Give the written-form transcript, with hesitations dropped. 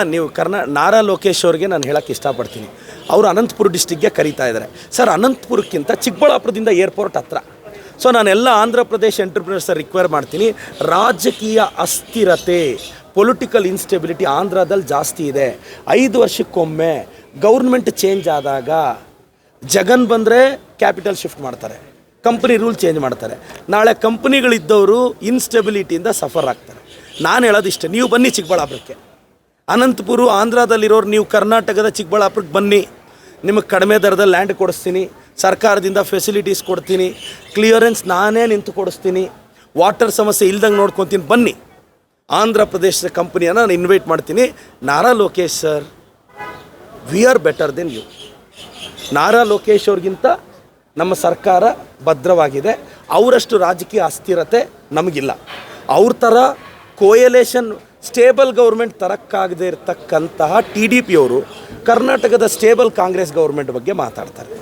ನೀವು ನಾರಾ ಲೋಕೇಶ್ ಅವ್ರಿಗೆ ನಾನು ಹೇಳಕ್ಕೆ ಇಷ್ಟಪಡ್ತೀನಿ. ಅವರು ಅನಂತಪುರ ಡಿಸ್ಟಿಕ್ಗೆ ಕರೀತಾ ಇದ್ದಾರೆ. ಸರ್, ಅನಂತಪುರಕ್ಕಿಂತ ಚಿಕ್ಕಬಳ್ಳಾಪುರದಿಂದ ಏರ್ಪೋರ್ಟ್ ಹತ್ರ. ಸೊ ನಾನೆಲ್ಲ ಆಂಧ್ರ ಪ್ರದೇಶ್ ಎಂಟರ್ಪ್ರಿನರ್ಸ್ ರಿಕ್ವೈರ್ ಮಾಡ್ತೀನಿ. ರಾಜಕೀಯ ಅಸ್ಥಿರತೆ, ಪೊಲಿಟಿಕಲ್ ಇನ್ಸ್ಟೆಬಿಲಿಟಿ ಆಂಧ್ರದಲ್ಲಿ ಜಾಸ್ತಿ ಇದೆ. 5 ವರ್ಷಕ್ಕೊಮ್ಮೆ ಗೌರ್ಮೆಂಟ್ ಚೇಂಜ್ ಆದಾಗ ಜಗನ್ ಬಂದರೆ ಕ್ಯಾಪಿಟಲ್ ಶಿಫ್ಟ್ ಮಾಡ್ತಾರೆ, ಕಂಪ್ನಿ ರೂಲ್ ಚೇಂಜ್ ಮಾಡ್ತಾರೆ. ನಾಳೆ ಕಂಪ್ನಿಗಳಿದ್ದವರು ಇನ್ಸ್ಟೆಬಿಲಿಟಿಯಿಂದ ಸಫರ್ ಆಗ್ತಾರೆ. ನಾನು ಹೇಳೋದಿಷ್ಟೇ, ನೀವು ಬನ್ನಿ ಚಿಕ್ಕಬಳ್ಳಾಪುರಕ್ಕೆ. ಅನಂತಪುರ ಆಂಧ್ರದಲ್ಲಿರೋರು ನೀವು ಕರ್ನಾಟಕದ ಚಿಕ್ಕಬಳ್ಳಾಪುರಕ್ಕೆ ಬನ್ನಿ. ನಿಮಗೆ ಕಡಿಮೆ ದರದಲ್ಲಿ ಲ್ಯಾಂಡ್ ಕೊಡಿಸ್ತೀನಿ, ಸರ್ಕಾರದಿಂದ ಫೆಸಿಲಿಟೀಸ್ ಕೊಡ್ತೀನಿ, ಕ್ಲಿಯರೆನ್ಸ್ ನಾನೇ ನಿಂತು ಕೊಡಿಸ್ತೀನಿ, ವಾಟರ್ ಸಮಸ್ಯೆ ಇಲ್ದಂಗೆ ನೋಡ್ಕೊತೀನಿ. ಬನ್ನಿ, ಆಂಧ್ರ ಪ್ರದೇಶದ ಕಂಪ್ನಿಯನ್ನು ನಾನು ಇನ್ವೈಟ್ ಮಾಡ್ತೀನಿ. Nara Lokesh sir, we are better than you. Nara Lokesh ಅವ್ರಿಗಿಂತ ನಮ್ಮ ಸರ್ಕಾರ ಭದ್ರವಾಗಿದೆ. ಅವರಷ್ಟು ರಾಜಕೀಯ ಅಸ್ಥಿರತೆ ನಮಗಿಲ್ಲ. ಅವ್ರ ಥರ ಕೋಯಲೇಷನ್ ಸ್ಟೇಬಲ್ ಗೌರ್ಮೆಂಟ್ ತರಕ್ಕಾಗದೇ ಇರತಕ್ಕಂತಹ TDP ಅವರು ಕರ್ನಾಟಕದ ಸ್ಟೇಬಲ್ ಕಾಂಗ್ರೆಸ್ ಗೌರ್ಮೆಂಟ್ ಬಗ್ಗೆ ಮಾತಾಡ್ತಾರೆ.